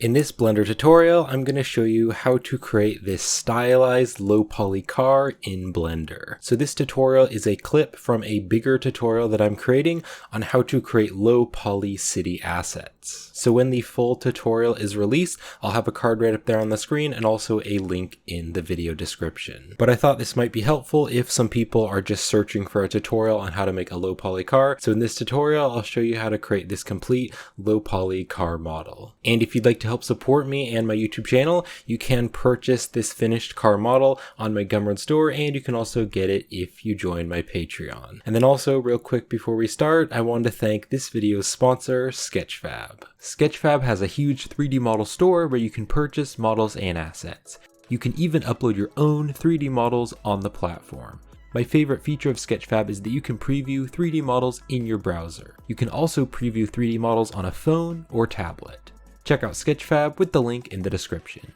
In this Blender tutorial, I'm going to show you how to create this stylized low poly car in Blender. So this tutorial is a clip from a bigger tutorial that I'm creating on how to create low poly city assets. So when the full tutorial is released, I'll have a card right up there on the screen and also a link in the video description. But I thought this might be helpful if some people are just searching for a tutorial on how to make a low poly car. So in this tutorial, I'll show you how to create this complete low poly car model. And if you'd like to help support me and my YouTube channel, you can purchase this finished car model on my Gumroad store, and you can also get it if you join my Patreon. And then also, real quick before we start, I wanted to thank this video's sponsor, Sketchfab. Sketchfab has a huge 3D model store where you can purchase models and assets. You can even upload your own 3D models on the platform. My favorite feature of Sketchfab is that you can preview 3D models in your browser. You can also preview 3D models on a phone or tablet. Check out Sketchfab with the link in the description.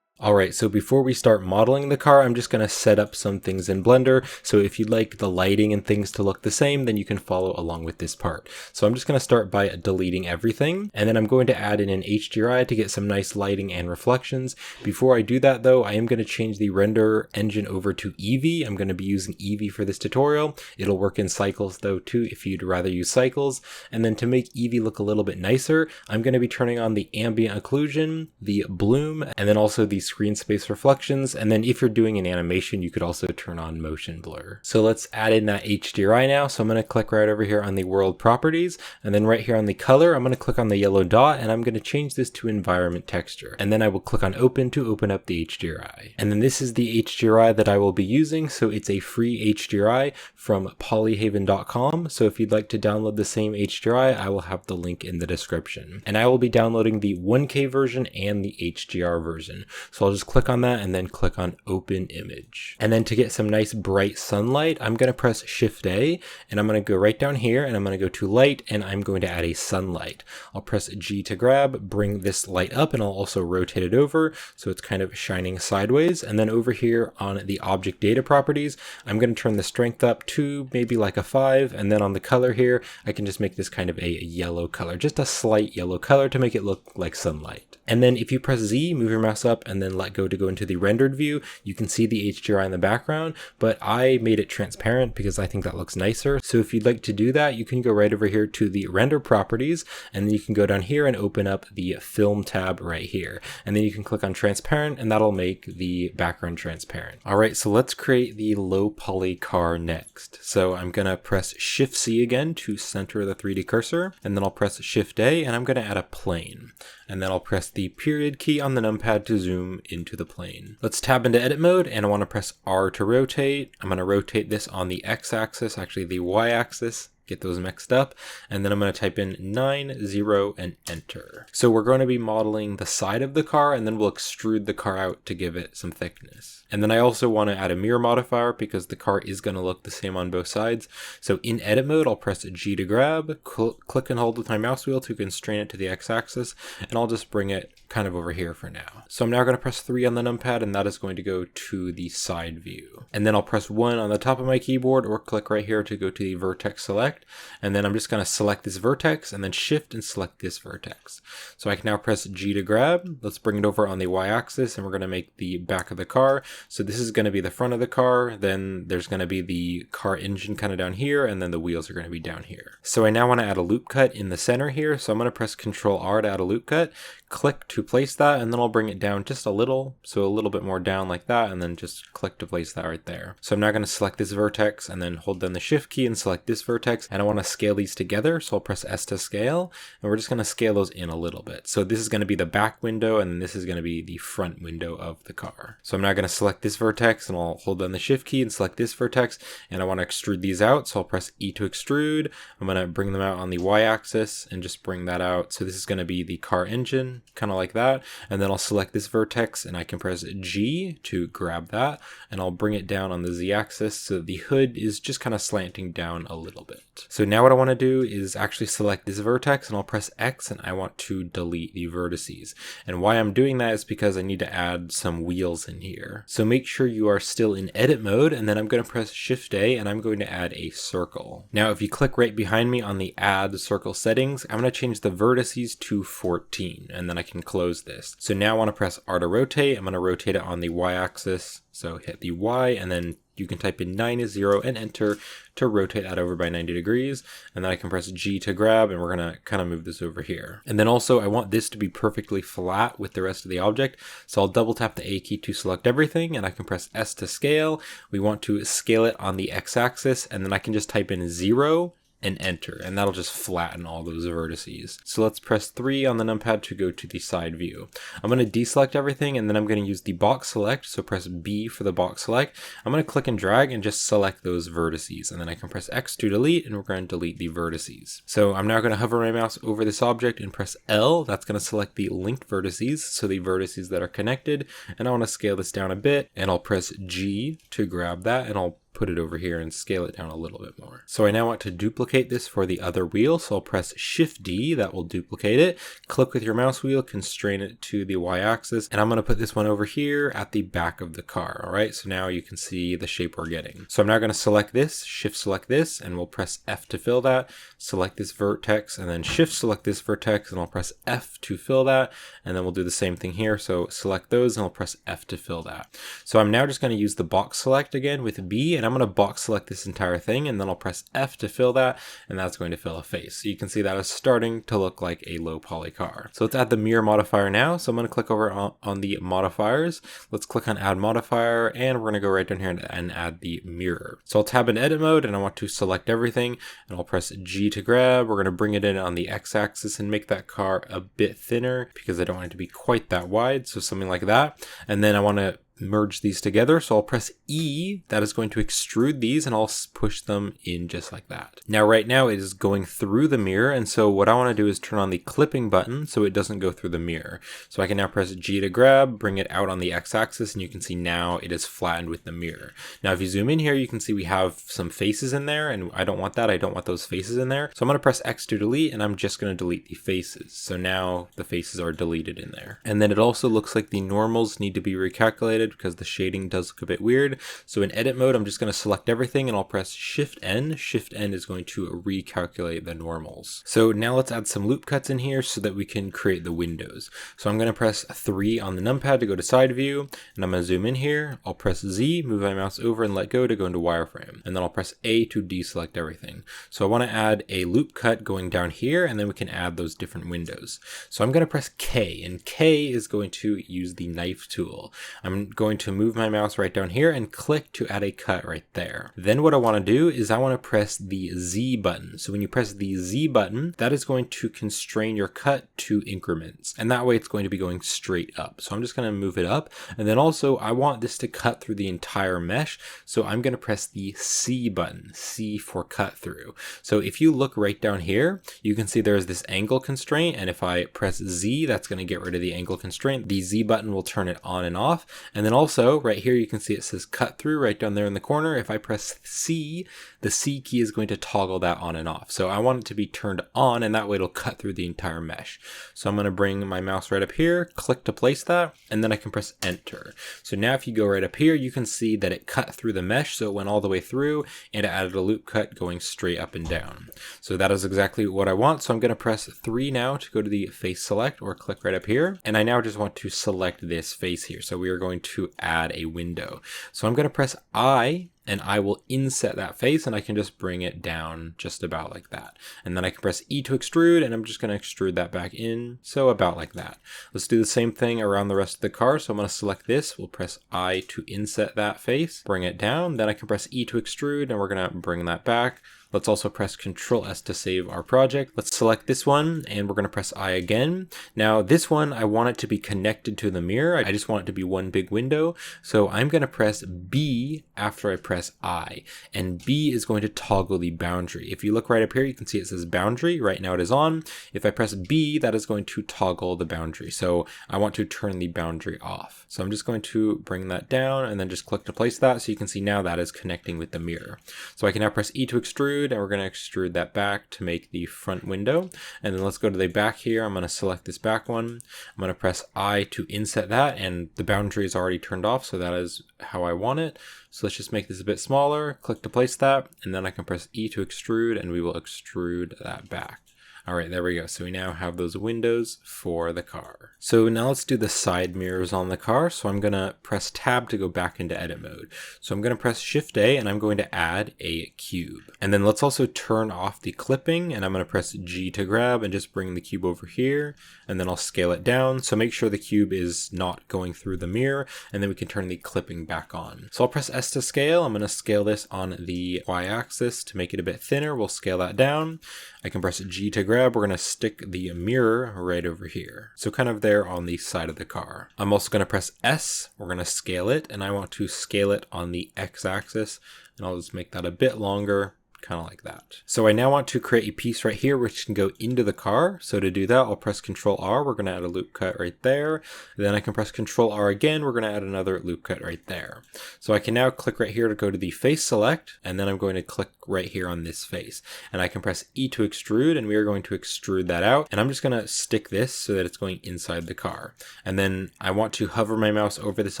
Alright, so before we start modeling the car, I'm just going to set up some things in Blender. So if you'd like the lighting and things to look the same, then you can follow along with this part. So I'm just going to start by deleting everything, and then I'm going to add in an HDRI to get some nice lighting and reflections. Before I do that though, I am going to change the render engine over to Eevee. I'm going to be using Eevee for this tutorial. It'll work in cycles though too if you'd rather use cycles. And then to make Eevee look a little bit nicer, I'm going to be turning on the ambient occlusion, the bloom, and then also the screen space reflections. And then if you're doing an animation, you could also turn on motion blur. So let's add in that HDRI now. So I'm going to click right over here on the world properties, and then right here on the color, I'm going to click on the yellow dot, and I'm going to change this to environment texture. And then I will click on open to open up the HDRI. And then this is the HDRI that I will be using. So it's a free HDRI from polyhaven.com. So if you'd like to download the same HDRI, I will have the link in the description. And I will be downloading the 1K version and the HDR version. So I'll just click on that and then click on open image. And then to get some nice bright sunlight, I'm going to press Shift A, and I'm going to go right down here, and I'm going to go to light, and I'm going to add a sunlight. I'll press G to grab, bring this light up, and I'll also rotate it over so it's kind of shining sideways. And then over here on the object data properties, I'm going to turn the strength up to maybe like a 5, and then on the color here, I can just make this kind of a yellow color, just a slight yellow color to make it look like sunlight. And then if you press Z, move your mouse up, and then let go to go into the rendered view, you can see the HDRI in the background, but I made it transparent because I think that looks nicer. So if you'd like to do that, you can go right over here to the render properties, and then you can go down here and open up the film tab right here. And then you can click on transparent, and that'll make the background transparent. All right, so let's create the low poly car next. So I'm gonna press Shift C again to center the 3D cursor, and then I'll press Shift A, and I'm gonna add a plane. And then I'll press the period key on the numpad to zoom into the plane. Let's tab into edit mode, and I want to press R to rotate. I'm going to rotate this on the X-axis, actually the Y-axis. Get those mixed up, and then I'm going to type in 9, 0, and enter. So we're going to be modeling the side of the car, and then we'll extrude the car out to give it some thickness. And then I also want to add a mirror modifier because the car is going to look the same on both sides. So in edit mode, I'll press G to grab, click and hold with my mouse wheel to constrain it to the X-axis, and I'll just bring it kind of over here for now. So I'm now going to press 3 on the numpad, and that is going to go to the side view. And then I'll press 1 on the top of my keyboard, or click right here to go to the vertex select. And then I'm just going to select this vertex and then shift and select this vertex. So I can now press G to grab. Let's bring it over on the Y-axis, and we're going to make the back of the car. So this is going to be the front of the car. Then there's going to be the car engine kind of down here, and then the wheels are going to be down here. So I now want to add a loop cut in the center here. So I'm going to press Control R to add a loop cut, click to place that, and then I'll bring it down just a little. So a little bit more down like that, and then just click to place that right there. So I'm now going to select this vertex and then hold down the Shift key and select this vertex. And I want to scale these together, so I'll press S to scale, and we're just going to scale those in a little bit. So this is going to be the back window, and this is going to be the front window of the car. So I'm now going to select this vertex, and I'll hold down the Shift key and select this vertex, and I want to extrude these out, so I'll press E to extrude. I'm going to bring them out on the Y-axis and just bring that out. So this is going to be the car engine, kind of like that, and then I'll select this vertex, and I can press G to grab that, and I'll bring it down on the Z-axis so the hood is just kind of slanting down a little bit. So now what I want to do is actually select this vertex, and I'll press X, and I want to delete the vertices. And why I'm doing that is because I need to add some wheels in here. So make sure you are still in edit mode, and then I'm going to press Shift A, and I'm going to add a circle. Now if you click right behind me on the add circle settings, I'm going to change the vertices to 14, and then I can close close this. So now I want to press R to rotate. I'm going to rotate it on the Y axis. So hit the Y, and then you can type in 9 is 0 and enter to rotate that over by 90 degrees. And then I can press G to grab, and we're going to kind of move this over here. And then also I want this to be perfectly flat with the rest of the object. So I'll double tap the A key to select everything, and I can press S to scale. We want to scale it on the X axis, and then I can just type in 0 and enter, and that'll just flatten all those vertices. So let's press 3 on the numpad to go to the side view. I'm going to deselect everything, and then I'm going to use the box select. So press B for the box select. I'm going to click and drag and just select those vertices, and then I can press X to delete, and we're going to delete the vertices. So I'm now going to hover my mouse over this object and press L. That's going to select the linked vertices, so the vertices that are connected, and I want to scale this down a bit, and I'll press G to grab that, and I'll put it over here and scale it down a little bit more. So I now want to duplicate this for the other wheel. So I'll press Shift D, that will duplicate it. Click with your mouse wheel, constrain it to the Y axis, and I'm going to put this one over here at the back of the car. All right, so now you can see the shape we're getting. So I'm now going to select this, Shift select this, and we'll press F to fill that. Select this vertex, and then Shift select this vertex, and I'll press F to fill that. And then we'll do the same thing here. So select those, and I'll press F to fill that. So I'm now just going to use the box select again with B, and I'm going to box select this entire thing, and then I'll press F to fill that, and that's going to fill a face. So you can see that is starting to look like a low poly car. So let's add the mirror modifier now. So I'm going to click over on the modifiers. Let's click on add modifier, and we're going to go right down here and add the mirror. So I'll tab in edit mode, and I want to select everything, and I'll press G to grab. We're going to bring it in on the X axis and make that car a bit thinner because I don't want it to be quite that wide. So something like that. And then I want to merge these together. So I'll press E, that is going to extrude these, and I'll push them in just like that. Now right now it is going through the mirror, and so what I want to do is turn on the clipping button so it doesn't go through the mirror. So I can now press G to grab, bring it out on the X axis, and you can see now it is flattened with the mirror. Now if you zoom in here, you can see we have some faces in there, and I don't want that. I don't want those faces in there. So I'm going to press X to delete, and I'm just going to delete the faces. So now the faces are deleted in there. And then it also looks like the normals need to be recalculated because the shading does look a bit weird. So in edit mode, I'm just going to select everything, and I'll press Shift N. Shift N is going to recalculate the normals. So now let's add some loop cuts in here so that we can create the windows. So I'm going to press 3 on the numpad to go to side view, and I'm going to zoom in here. I'll press Z, move my mouse over and let go to go into wireframe. And then I'll press A to deselect everything. So I want to add a loop cut going down here, and then we can add those different windows. So I'm going to press K, and K is going to use the knife tool. I'm going to move my mouse right down here and click to add a cut right there. Then what I want to do is I want to press the Z button. So when you press the Z button, that is going to constrain your cut to increments, and that way it's going to be going straight up. So I'm just going to move it up, and then also I want this to cut through the entire mesh, so I'm going to press the C button, C for cut through. So if you look right down here, you can see there's this angle constraint, and if I press Z, that's going to get rid of the angle constraint. The Z button will turn it on and off, and then also right here you can see it says cut through right down there in the corner. If I press C, the C key is going to toggle that on and off. So I want it to be turned on, and that way it'll cut through the entire mesh. So I'm going to bring my mouse right up here, click to place that, and then I can press enter. So now if you go right up here, you can see that it cut through the mesh, so it went all the way through, and it added a loop cut going straight up and down. So that is exactly what I want. So I'm going to press 3 now to go to the face select, or click right up here, and I now just want to select this face here. So we are going to add a window. So I'm going to press I, and I will inset that face, and I can just bring it down just about like that. And then I can press E to extrude, and I'm just going to extrude that back in, so about like that. Let's do the same thing around the rest of the car. So I'm going to select this, we'll press I to inset that face, bring it down, then I can press E to extrude, and we're going to bring that back. Let's also press Ctrl S to save our project. Let's select this one, and we're going to press I again. Now this one, I want it to be connected to the mirror. I just want it to be one big window. So I'm going to press B after I press I, and B is going to toggle the boundary. If you look right up here, you can see it says boundary. Right now it is on. If I press B, that is going to toggle the boundary. So I want to turn the boundary off. So I'm just going to bring that down and then just click to place that. So you can see now that is connecting with the mirror. So I can now press E to extrude, and we're going to extrude that back to make the front window. And then let's go to the back here. I'm going to select this back one. I'm going to press I to inset that, and the boundary is already turned off, so that is how I want it. So let's just make this a bit smaller, click to place that, and then I can press E to extrude, and we will extrude that back. All right, there we go. So we now have those windows for the car. So now let's do the side mirrors on the car. So I'm going to press tab to go back into edit mode. So I'm going to press Shift A and I'm going to add a cube. And then let's also turn off the clipping, and I'm going to press G to grab and just bring the cube over here, and then I'll scale it down. So make sure the cube is not going through the mirror, and then we can turn the clipping back on. So I'll press S to scale. I'm going to scale this on the Y axis to make it a bit thinner. We'll scale that down. I can press G to grab. We're going to stick the mirror right over here. So kind of there on the side of the car. I'm also going to press S. We're going to scale it, and I want to scale it on the X axis, and I'll just make that a bit longer, kind of like that. So I now want to create a piece right here which can go into the car. So to do that, I'll press Control R. We're going to add a loop cut right there. Then I can press Control R again. We're going to add another loop cut right there. So I can now click right here to go to the face select, and then I'm going to click right here on this face. And I can press E to extrude, and we are going to extrude that out. And I'm just going to stick this so that it's going inside the car. And then I want to hover my mouse over this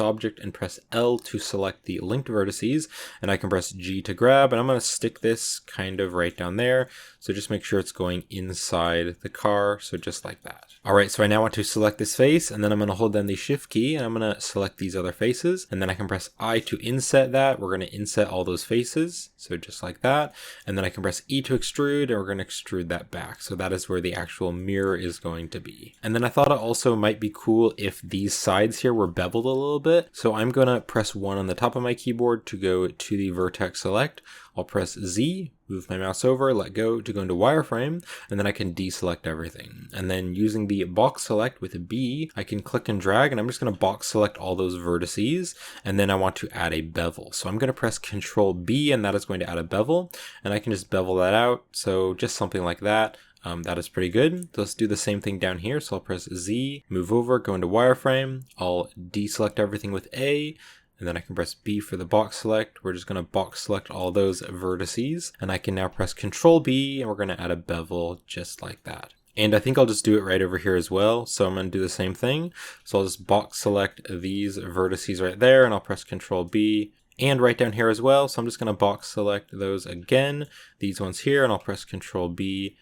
object and press L to select the linked vertices. And I can press G to grab, and I'm going to stick this kind of right down there. So just make sure it's going inside the car. So just like that. All right, so I now want to select this face, and then I'm going to hold down the Shift key, and I'm going to select these other faces, and then I can press I to inset that. We're going to inset all those faces. So just like that. And then I can press E to extrude, and we're going to extrude that back. So that is where the actual mirror is going to be. And then I thought it also might be cool if these sides here were beveled a little bit. So I'm going to press 1 on the top of my keyboard to go to the vertex select. I'll press Z, move my mouse over, let go to go into wireframe, and then I can deselect everything. And then using the box select with a B, I can click and drag, and I'm just going to box select all those vertices, and then I want to add a bevel. So I'm going to press Control B, and that is going to add a bevel, and I can just bevel that out. So just something like that. That is pretty good. So let's do the same thing down here. So I'll press Z, move over, go into wireframe. I'll deselect everything with A. And then I can press B for the box select. We're just going to box select all those vertices. And I can now press Control B, and we're going to add a bevel just like that. And I think I'll just do it right over here as well. So I'm going to do the same thing. So I'll just box select these vertices right there, and I'll press Control B. And right down here as well. So I'm just going to box select those again, these ones here, and I'll press Control B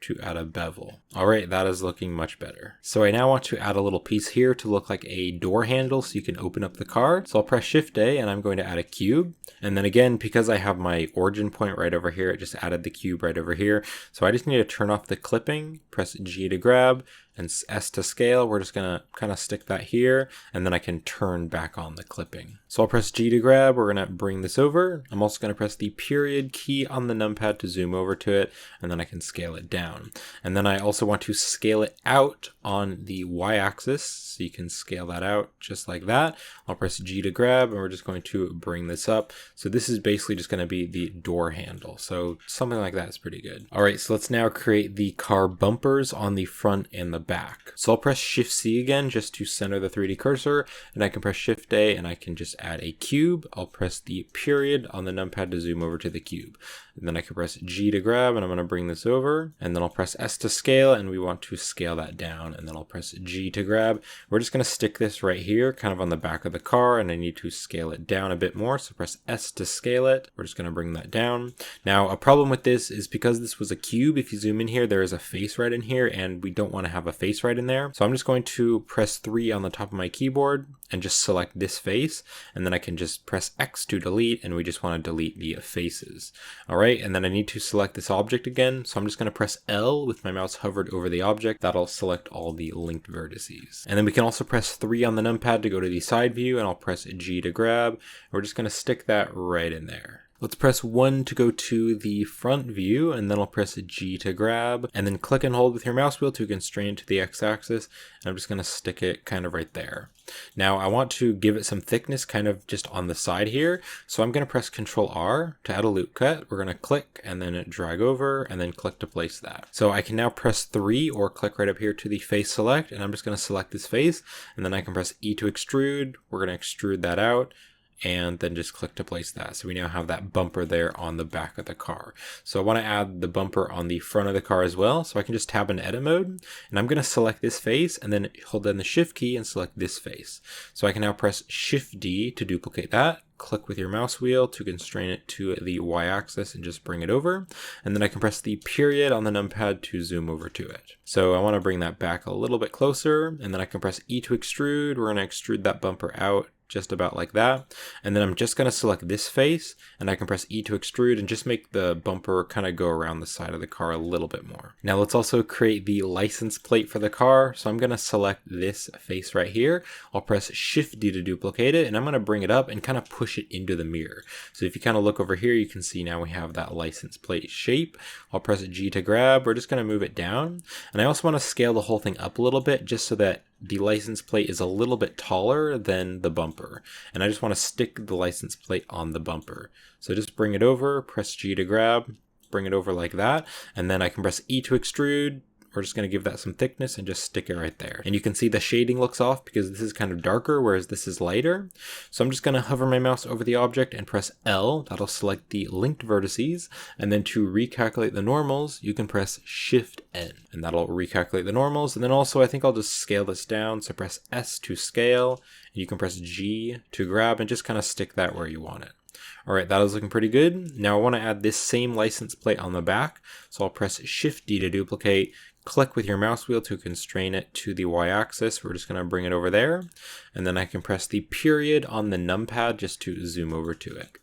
to add a bevel. All right, that is looking much better. So I now want to add a little piece here to look like a door handle so you can open up the car. So I'll press Shift A, and I'm going to add a cube. And then again, because I have my origin point right over here, it just added the cube right over here. So I just need to turn off the clipping, press G to grab, and S to scale. We're just gonna kind of stick that here, and then I can turn back on the clipping. So I'll press G to grab. We're gonna bring this over. I'm also gonna press the period key on the numpad to zoom over to it, and then I can scale it down. And then I also want to scale it out on the Y axis, so you can scale that out just like that. I'll press G to grab, and we're just going to bring this up. So this is basically just gonna be the door handle. So something like that is pretty good. All right, so let's now create the car bumpers on the front and the back. So I'll press Shift C again just to center the 3D cursor, and I can press Shift A, and I can just add a cube. I'll press the period on the numpad to zoom over to the cube. And then I can press G to grab, and I'm going to bring this over, and then I'll press S to scale, and we want to scale that down, and then I'll press G to grab. We're just going to stick this right here, kind of on the back of the car, and I need to scale it down a bit more, so press S to scale it. We're just going to bring that down. Now, a problem with this is because this was a cube, if you zoom in here, there is a face right in here, and we don't want to have a face right in there. So I'm just going to press 3 on the top of my keyboard, and just select this face, and then I can just press X to delete, and we just want to delete the faces. All right, and then I need to select this object again, so I'm just going to press L with my mouse hovered over the object. That'll select all the linked vertices. And then we can also press 3 on the numpad to go to the side view, and I'll press G to grab. We're just going to stick that right in there. Let's press 1 to go to the front view, and then I'll press G to grab, and then click and hold with your mouse wheel to constrain to the X-axis, and I'm just going to stick it kind of right there. Now I want to give it some thickness kind of just on the side here, so I'm going to press Control R to add a loop cut. We're going to click and then drag over and then click to place that. So I can now press 3 or click right up here to the face select, and I'm just going to select this face, and then I can press E to extrude. We're going to extrude that out, and then just click to place that. So we now have that bumper there on the back of the car. So I want to add the bumper on the front of the car as well. So I can just tab in edit mode, and I'm going to select this face and then hold down the Shift key and select this face. So I can now press Shift D to duplicate that, click with your mouse wheel to constrain it to the y-axis and just bring it over. And then I can press the period on the numpad to zoom over to it. So I want to bring that back a little bit closer, and then I can press E to extrude. We're going to extrude that bumper out just about like that. And then I'm just going to select this face, and I can press E to extrude and just make the bumper kind of go around the side of the car a little bit more. Now let's also create the license plate for the car. So I'm going to select this face right here. I'll press Shift D to duplicate it, and I'm going to bring it up and kind of push it into the mirror. So if you kind of look over here, you can see now we have that license plate shape. I'll press G to grab. We're just going to move it down. And I also want to scale the whole thing up a little bit just so that the license plate is a little bit taller than the bumper. And I just want to stick the license plate on the bumper. So just bring it over, press G to grab, bring it over like that. And then I can press E to extrude. We're just going to give that some thickness and just stick it right there. And you can see the shading looks off because this is kind of darker, whereas this is lighter. So I'm just going to hover my mouse over the object and press L. That'll select the linked vertices. And then to recalculate the normals, you can press Shift N, and that'll recalculate the normals. And then also I think I'll just scale this down. So press S to scale, and you can press G to grab and just kind of stick that where you want it. All right, that is looking pretty good. Now I want to add this same license plate on the back. So I'll press Shift D to duplicate, click with your mouse wheel to constrain it to the y-axis. We're just going to bring it over there. And then I can press the period on the numpad just to zoom over to it.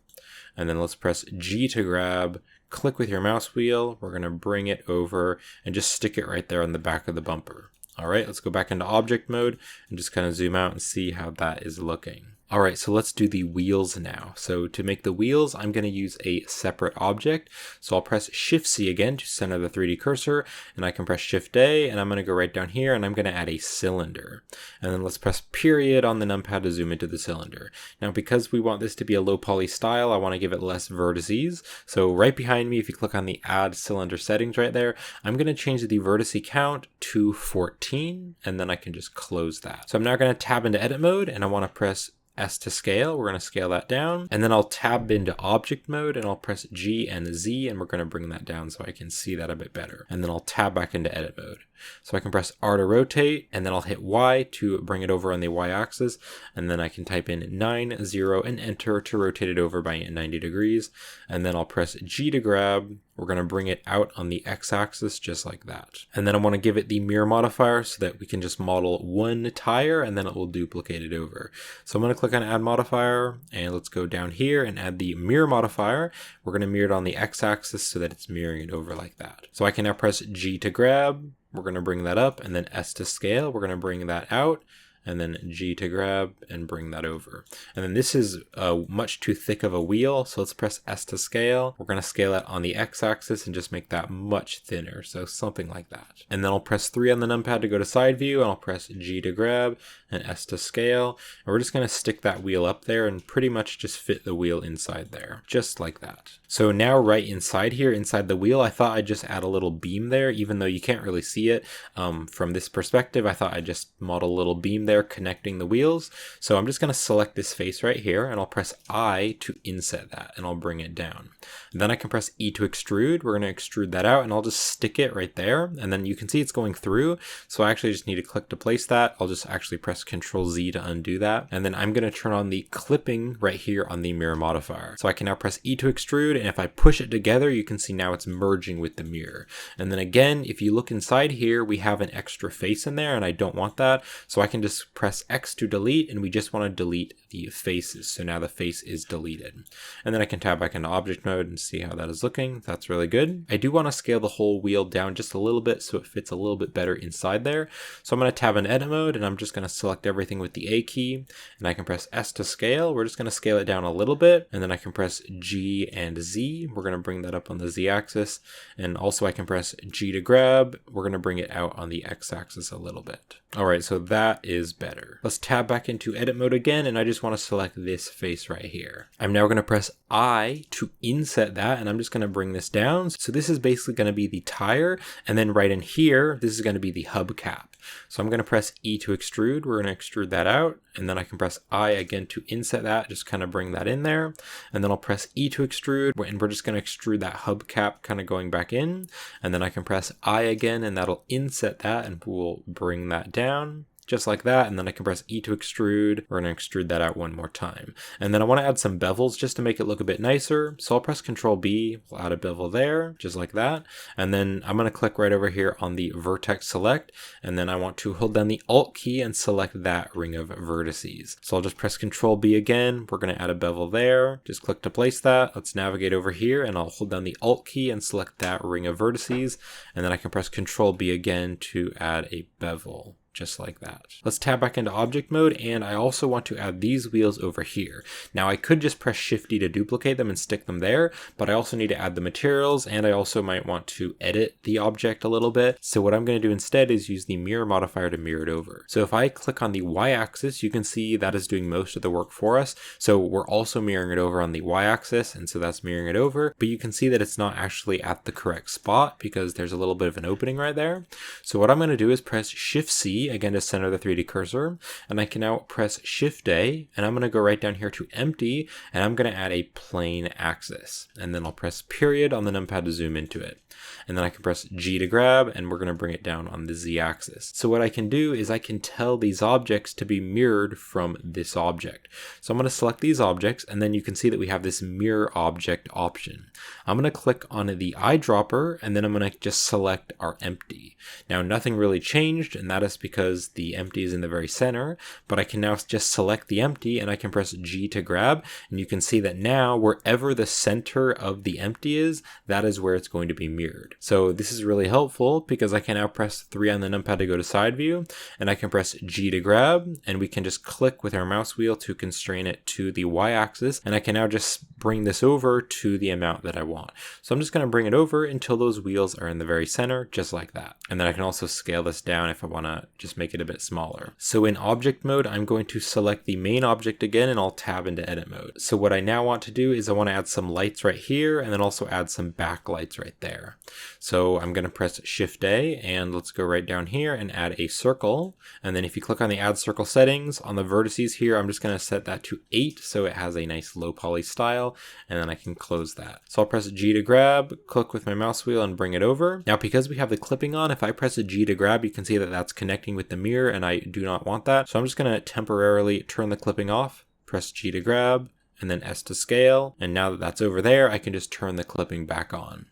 And then let's press G to grab, click with your mouse wheel. We're going to bring it over and just stick it right there on the back of the bumper. All right, let's go back into object mode and just kind of zoom out and see how that is looking. All right, so let's do the wheels now. So to make the wheels, I'm going to use a separate object. So I'll press Shift C again to center the 3D cursor, and I can press Shift A, and I'm going to go right down here, and I'm going to add a cylinder. And then let's press period on the numpad to zoom into the cylinder. Now, because we want this to be a low poly style, I want to give it less vertices. So right behind me, if you click on the add cylinder settings right there, I'm going to change the vertice count to 14, and then I can just close that. So I'm now going to tab into edit mode, and I want to press S to scale. We're going to scale that down, and then I'll tab into object mode and I'll press G and Z, and we're going to bring that down so I can see that a bit better. And then I'll tab back into edit mode. So I can press R to rotate, and then I'll hit Y to bring it over on the Y axis, and then I can type in 9, 0, and enter to rotate it over by 90 degrees. And then I'll press G to grab. We're going to bring it out on the X axis just like that. And then I want to give it the mirror modifier so that we can just model one tire and then it will duplicate it over. So I'm going to click on add modifier, and let's go down here and add the mirror modifier. We're going to mirror it on the X axis so that it's mirroring it over like that. So I can now press G to grab. We're going to bring that up, and then S to scale. We're going to bring that out, and then G to grab and bring that over. And then this is much too thick of a wheel, so let's press S to scale. We're going to scale it on the X axis and just make that much thinner, so something like that. And then I'll press 3 on the numpad to go to side view, and I'll press G to grab and S to scale. And we're just going to stick that wheel up there and pretty much just fit the wheel inside there, just like that. So now right inside here, inside the wheel, I thought I'd just add a little beam there, even though you can't really see it from this perspective. I thought I'd just model a little beam there connecting the wheels. So I'm just going to select this face right here, and I'll press I to inset that, and I'll bring it down. And then I can press E to extrude. We're going to extrude that out, and I'll just stick it right there. And then you can see it's going through. So I actually just need to click to place that. I'll just actually press Control Z to undo that. And then I'm going to turn on the clipping right here on the mirror modifier. So I can now press E to extrude, and if I push it together, you can see now it's merging with the mirror. And then again, if you look inside here, we have an extra face in there, and I don't want that. So I can just press X to delete, and we just want to delete the faces. So now the face is deleted. And then I can tab back into object mode and see how that is looking. That's really good. I do want to scale the whole wheel down just a little bit so it fits a little bit better inside there. So I'm going to tab in edit mode, and I'm just going to select everything with the A key, and I can press S to scale. We're just going to scale it down a little bit, and then I can press G and Z. We're going to bring that up on the Z axis, and also I can press G to grab. We're going to bring it out on the X axis a little bit. All right, so that is better. Let's tab back into edit mode again, and I just want to select this face right here. I'm now going to press I to inset that, and I'm just going to bring this down. So this is basically going to be the tire, and then right in here, this is going to be the hubcap. So I'm going to press E to extrude. We're going to extrude that out, and then I can press I again to inset that, just kind of bring that in there. And then I'll press E to extrude, and we're just going to extrude that hubcap kind of going back in. And then I can press I again, and that'll inset that, and we'll bring that down just like that, and then I can press E to extrude. We're going to extrude that out one more time. And then I want to add some bevels just to make it look a bit nicer. So I'll press Control B, we'll add a bevel there, just like that. And then I'm going to click right over here on the vertex select, and then I want to hold down the Alt key and select that ring of vertices. So I'll just press Control B again. We're going to add a bevel there. Just click to place that. Let's navigate over here, and I'll hold down the Alt key and select that ring of vertices. And then I can press Control B again to add a bevel. Just like that. Let's tab back into object mode, and I also want to add these wheels over here. Now I could just press Shift D to duplicate them and stick them there, but I also need to add the materials, and I also might want to edit the object a little bit. So what I'm going to do instead is use the mirror modifier to mirror it over. So if I click on the y-axis, you can see that is doing most of the work for us. So we're also mirroring it over on the y-axis, and so that's mirroring it over, but you can see that it's not actually at the correct spot because there's a little bit of an opening right there. So what I'm going to do is press Shift C again to center the 3D cursor, and I can now press Shift A, and I'm going to go right down here to empty, and I'm going to add a plane axis, and then I'll press period on the numpad to zoom into it. And then I can press G to grab, and we're going to bring it down on the Z axis. So what I can do is I can tell these objects to be mirrored from this object. So I'm going to select these objects, and then you can see that we have this mirror object option. I'm going to click on the eyedropper, and then I'm going to just select our empty. Now nothing really changed, and that is because the empty is in the very center, but I can now just select the empty, and I can press G to grab, and you can see that now wherever the center of the empty is, that is where it's going to be mirrored. So this is really helpful because I can now press 3 on the numpad to go to side view, and I can press G to grab, and we can just click with our mouse wheel to constrain it to the y-axis, and I can now just bring this over to the amount that I want. So I'm just going to bring it over until those wheels are in the very center, just like that. And then I can also scale this down if I want to just make it a bit smaller. So in object mode, I'm going to select the main object again, and I'll tab into edit mode. So what I now want to do is I want to add some lights right here, and then also add some backlights right there. So I'm going to press Shift A, and let's go right down here and add a circle. And then if you click on the add circle settings on the vertices here, I'm just going to set that to 8 so it has a nice low poly style, and then I can close that. So I'll press G to grab, click with my mouse wheel and bring it over. Now because we have the clipping on, if I press a G to grab, you can see that that's connecting with the mirror, and I do not want that. So I'm just going to temporarily turn the clipping off, press G to grab, and then S to scale. And now that that's over there, I can just turn the clipping back on.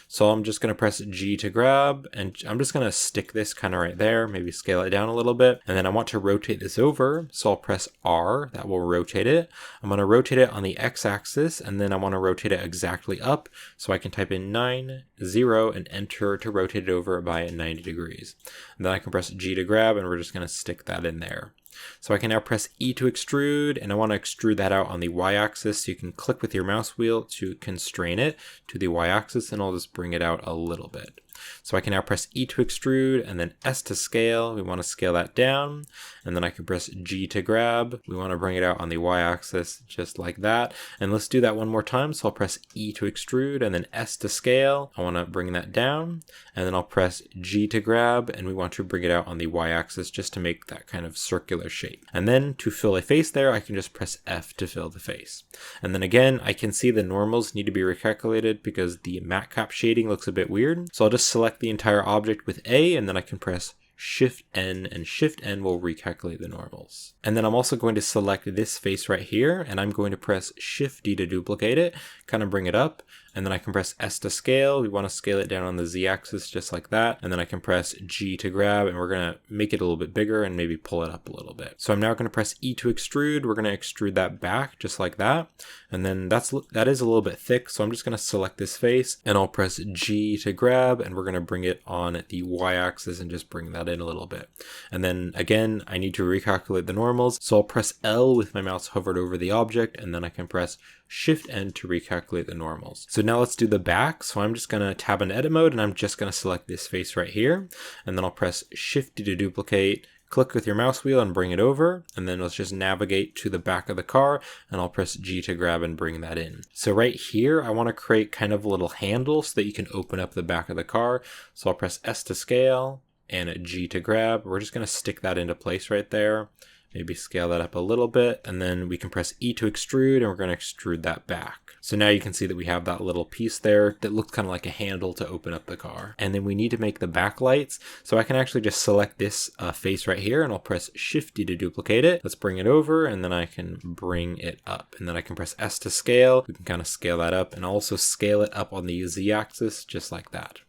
So I'm just going to press G to grab, and I'm just going to stick this kind of right there, maybe scale it down a little bit. And then I want to rotate this over. So I'll press R, that will rotate it. I'm going to rotate it on the X axis, and then I want to rotate it exactly up. So I can type in 9, 0, and enter to rotate it over by 90 degrees. And then I can press G to grab, and we're just going to stick that in there. So I can now press E to extrude, and I want to extrude that out on the y-axis. So you can click with your mouse wheel to constrain it to the y-axis, and I'll just bring it out a little bit. So I can now press E to extrude and then S to scale. We want to scale that down, and then I can press G to grab. We want to bring it out on the y-axis just like that. And let's do that one more time. So I'll press E to extrude and then S to scale. I want to bring that down, and then I'll press G to grab, and we want to bring it out on the y-axis just to make that kind of circular shape. And then to fill a face there, I can just press F to fill the face. And then again, I can see the normals need to be recalculated because the matte cap shading looks a bit weird. So I'll just select the entire object with A, and then I can press Shift N, and Shift N will recalculate the normals. And then I'm also going to select this face right here, and I'm going to press Shift D to duplicate it, kind of bring it up, and then I can press S to scale. We want to scale it down on the Z axis just like that, and then I can press G to grab, and we're going to make it a little bit bigger and maybe pull it up a little bit. So I'm now going to press E to extrude. We're going to extrude that back just like that, and then that is a little bit thick, so I'm just going to select this face, and I'll press G to grab, and we're going to bring it on the Y axis and just bring that in a little bit. And then again, I need to recalculate the normals, so I'll press L with my mouse hovered over the object, and then I can press Shift N to recalculate the normals. So now let's do the back. So I'm just going to tab into edit mode, and I'm just going to select this face right here, and then I'll press Shift D to duplicate, click with your mouse wheel and bring it over, and then let's just navigate to the back of the car, and I'll press G to grab and bring that in. So right here, I want to create kind of a little handle so that you can open up the back of the car. So I'll press S to scale and G to grab. We're just going to stick that into place right there. maybe scale that up a little bit, and then we can press E to extrude, and we're going to extrude that back. So now you can see that we have that little piece there that looks kind of like a handle to open up the car. And then we need to make the backlights. So I can actually just select this face right here, and I'll press Shift D to duplicate it. Let's bring it over, and then I can bring it up. And then I can press S to scale. We can kind of scale that up and also scale it up on the Z axis just like that.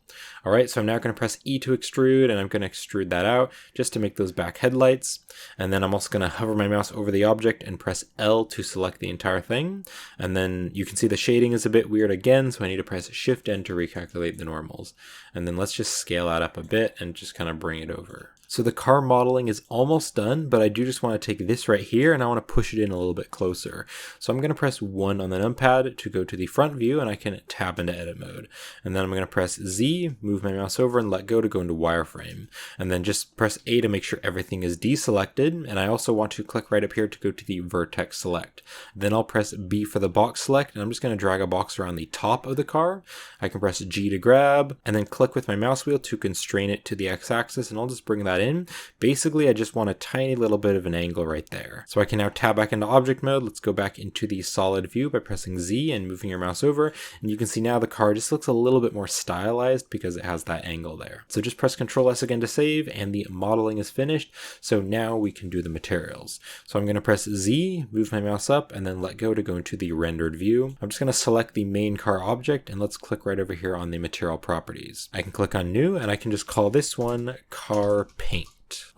All right, so I'm now going to press E to extrude, and I'm going to extrude that out just to make those back headlights. And then I'm also going to hover my mouse over the object and press L to select the entire thing. And then you can see the shading is a bit weird again, so I need to press Shift N to recalculate the normals. And then let's just scale that up a bit and just kind of bring it over. So the car modeling is almost done, but I do just want to take this right here and I want to push it in a little bit closer. So I'm going to press 1 on the numpad to go to the front view, and I can tab into edit mode. And then I'm going to press Z, move my mouse over and let go to go into wireframe. And then just press A to make sure everything is deselected. And I also want to click right up here to go to the vertex select. Then I'll press B for the box select, and I'm just going to drag a box around the top of the car. I can press G to grab, and then click with my mouse wheel to constrain it to the X-axis, and I'll just bring that in. Basically, I just want a tiny little bit of an angle right there. So I can now tab back into object mode. Let's go back into the solid view by pressing Z and moving your mouse over. And you can see now the car just looks a little bit more stylized because it has that angle there. So just press Ctrl S again to save, and the modeling is finished. So now we can do the materials. So I'm going to press Z, move my mouse up, and then let go to go into the rendered view. I'm just going to select the main car object, and let's click right over here on the material properties. I can click on new, and I can just call this one car paint.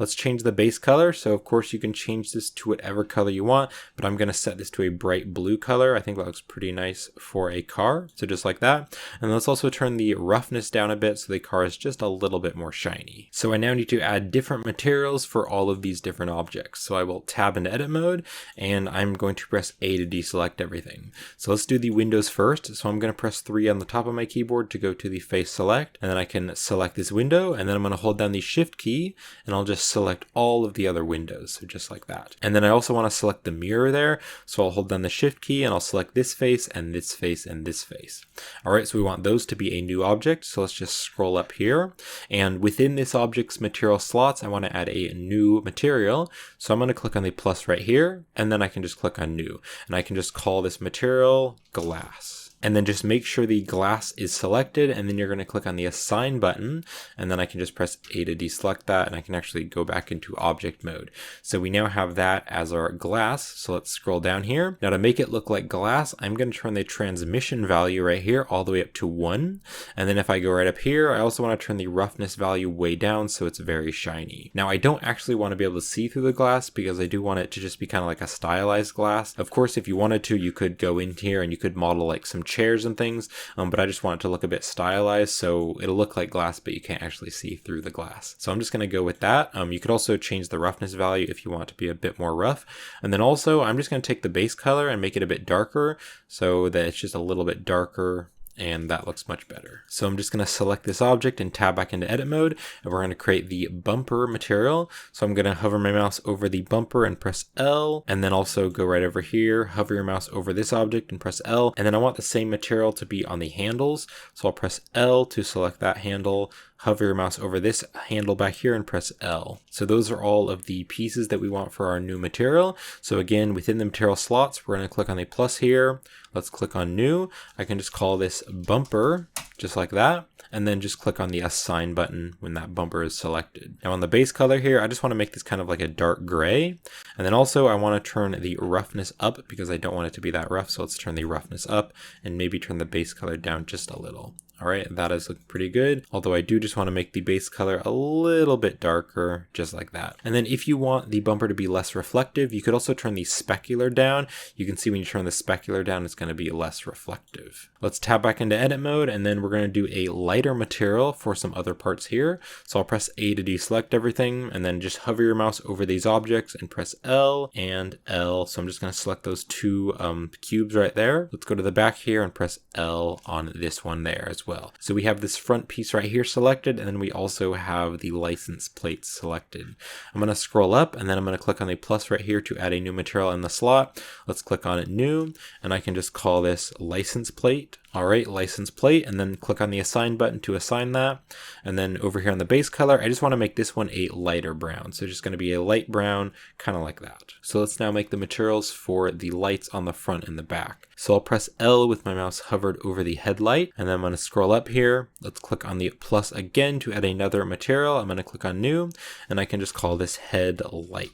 Let's change the base color. So of course you can change this to whatever color you want, but I'm going to set this to a bright blue color. I think that looks pretty nice for a car. So just like that. And let's also turn the roughness down a bit so the car is just a little bit more shiny. So I now need to add different materials for all of these different objects. So I will tab into edit mode, and I'm going to press A to deselect everything. So let's do the windows first. So I'm going to press 3 on the top of my keyboard to go to the face select, and then I can select this window, and then I'm going to hold down the shift key, and I'll just select all of the other windows, so just like that. And then I also want to select the mirror there, so I'll hold down the shift key and I'll select this face and this face and this face. All right, so we want those to be a new object, so let's just scroll up here, and within this object's material slots I want to add a new material. So I'm going to click on the plus right here, and then I can just click on new, and I can just call this material glass. And then just make sure the glass is selected, and then you're going to click on the assign button, and then I can just press A to deselect that, and I can actually go back into object mode. So we now have that as our glass. So let's scroll down here. Now to make it look like glass, I'm going to turn the transmission value right here all the way up to 1. And then if I go right up here, I also want to turn the roughness value way down so it's very shiny. Now I don't actually want to be able to see through the glass because I do want it to just be kind of like a stylized glass. Of course, if you wanted to, you could go in here and you could model like some chairs and things, but I just want it to look a bit stylized, so it'll look like glass, but you can't actually see through the glass. So I'm just going to go with that. You could also change the roughness value if you want to be a bit more rough. And then also, I'm just going to take the base color and make it a bit darker so that it's just a little bit darker, and that looks much better. So I'm just going to select this object and tab back into edit mode, and we're going to create the bumper material. So I'm going to hover my mouse over the bumper and press L, and then also go right over here, hover your mouse over this object and press L, and then I want the same material to be on the handles. So I'll press L to select that handle, hover your mouse over this handle back here and press L. So those are all of the pieces that we want for our new material. So again, within the material slots, we're going to click on the plus here. Let's click on new. I can just call this bumper, just like that, and then just click on the assign button when that bumper is selected. Now on the base color here, I just want to make this kind of like a dark gray. And then also I want to turn the roughness up because I don't want it to be that rough. So let's turn the roughness up and maybe turn the base color down just a little. All right, that is looking pretty good. Although I do just want to make the base color a little bit darker, just like that. And then if you want the bumper to be less reflective, you could also turn the specular down. You can see when you turn the specular down, it's going to be less reflective. Let's tab back into edit mode, and then we're going to do a lighter material for some other parts here. So I'll press A to deselect everything, and then just hover your mouse over these objects and press L and L. So I'm just going to select those two cubes right there. Let's go to the back here and press L on this one there as well. So we have this front piece right here selected, and then we also have the license plate selected. I'm going to scroll up, and then I'm going to click on the plus right here to add a new material in the slot. Let's click on it, new, and I can just call this license plate. All right, license plate, and then click on the assign button to assign that. And then over here on the base color, I just want to make this one a lighter brown. So just going to be a light brown, kind of like that. So let's now make the materials for the lights on the front and the back. So I'll press L with my mouse hovered over the headlight, and then I'm going to scroll up here. Let's click on the plus again to add another material. I'm going to click on new, and I can just call this headlight.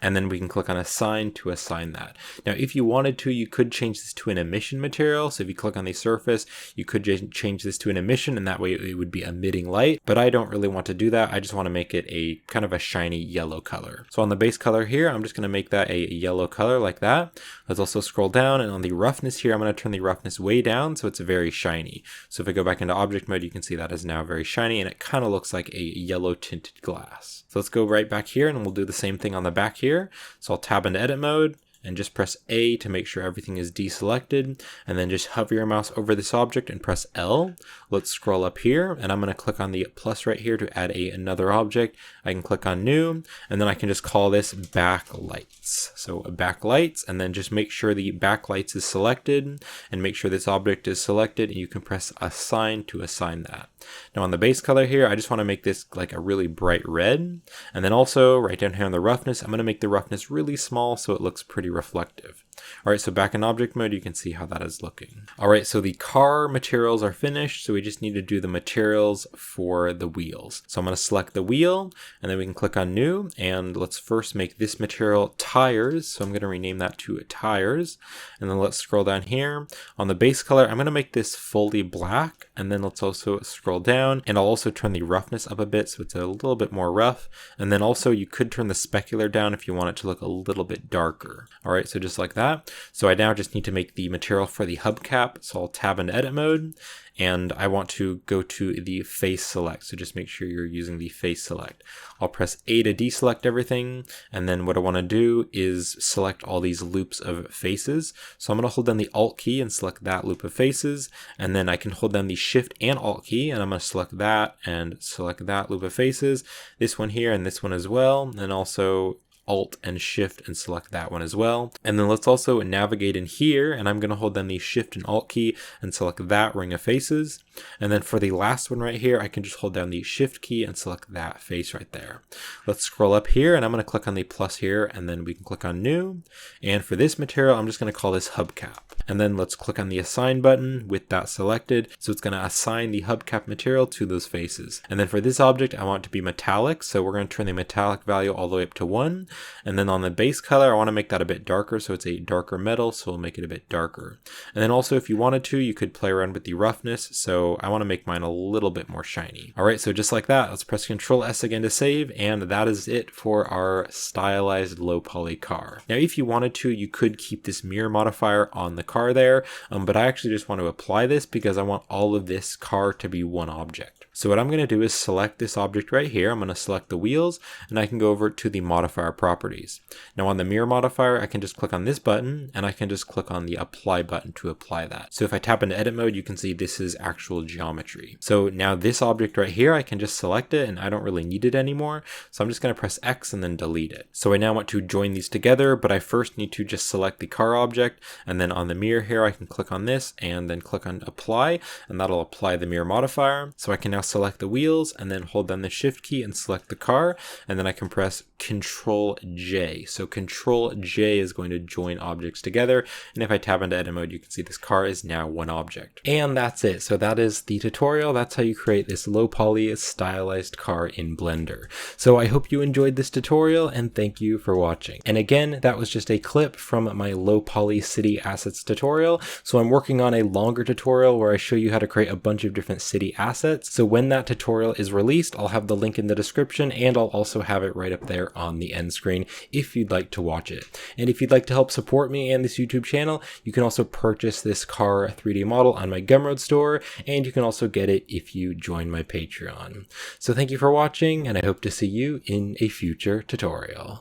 And then we can click on assign to assign that. Now, if you wanted to, you could change this to an emission material. So if you click on the surface, you could change this to an emission, and that way it would be emitting light. But I don't really want to do that. I just want to make it a kind of a shiny yellow color. So on the base color here, I'm just going to make that a yellow color like that. Let's also scroll down, and on the roughness here, I'm going to turn the roughness way down so it's very shiny. So if I go back into object mode, you can see that is now very shiny, and it kind of looks like a yellow tinted glass. So let's go right back here, and we'll do the same thing on the back here. So I'll tab into edit mode and just press A to make sure everything is deselected, and then just hover your mouse over this object and press L. Let's scroll up here, and I'm going to click on the plus right here to add another object. I can click on new, and then I can just call this backlights. So backlights, and then just make sure the backlights is selected, and make sure this object is selected, and you can press assign to assign that. Now on the base color here, I just want to make this like a really bright red, and then also right down here on the roughness, I'm going to make the roughness really small so it looks pretty reflective. All right, so back in object mode, you can see how that is looking. All right, so the car materials are finished, so we just need to do the materials for the wheels. So I'm going to select the wheel, and then we can click on new, and let's first make this material tires. So I'm going to rename that to tires, and then let's scroll down here. On the base color, I'm going to make this fully black, and then let's also scroll down, and I'll also turn the roughness up a bit so it's a little bit more rough. And then also you could turn the specular down if you want it to look a little bit darker. All right, so just like that. So I now just need to make the material for the hubcap. So I'll tab into edit mode, and I want to go to the face select. So just make sure you're using the face select. I'll press A to deselect everything. And then what I want to do is select all these loops of faces. So I'm going to hold down the Alt key and select that loop of faces. And then I can hold down the Shift and Alt key, and I'm going to select that and select that loop of faces. This one here and this one as well. And also Alt and Shift and select that one as well. And then let's also navigate in here, and I'm going to hold down the Shift and Alt key and select that ring of faces. And then for the last one right here, I can just hold down the Shift key and select that face right there. Let's scroll up here, and I'm going to click on the plus here, and then we can click on new. And for this material, I'm just going to call this hubcap. And then let's click on the assign button with that selected. So it's going to assign the hubcap material to those faces. And then for this object, I want it to be metallic. So we're going to turn the metallic value all the way up to 1. And then on the base color, I want to make that a bit darker. So it's a darker metal. So we'll make it a bit darker. And then also if you wanted to, you could play around with the roughness. So I want to make mine a little bit more shiny. All right. So just like that, let's press Ctrl S again to save. And that is it for our stylized low poly car. Now, if you wanted to, you could keep this mirror modifier on the car there. But I actually just want to apply this because I want all of this car to be one object. So what I'm going to do is select this object right here. I'm going to select the wheels, and I can go over to the modifier properties. Now on the mirror modifier, I can just click on this button, and I can just click on the apply button to apply that. So if I tap into edit mode, you can see this is actual geometry. So now this object right here, I can just select it, and I don't really need it anymore. So I'm just going to press X and then delete it. So I now want to join these together, but I first need to just select the car object, and then on the mirror here, I can click on this and then click on apply, and that'll apply the mirror modifier. So I can now select the wheels and then hold down the Shift key and select the car, and then I can press Control J. So Control J is going to join objects together, and if I tap into edit mode, you can see this car is now one object. And that's it. So that is the tutorial. That's how you create this low poly stylized car in Blender. So I hope you enjoyed this tutorial, and thank you for watching. And again, that was just a clip from my low poly city assets tutorial. So I'm working on a longer tutorial where I show you how to create a bunch of different city assets. So when that tutorial is released, I'll have the link in the description, and I'll also have it right up there on the end screen if you'd like to watch it. And if you'd like to help support me and this YouTube channel, you can also purchase this car 3D model on my Gumroad store, and you can also get it if you join my Patreon. So thank you for watching, and I hope to see you in a future tutorial.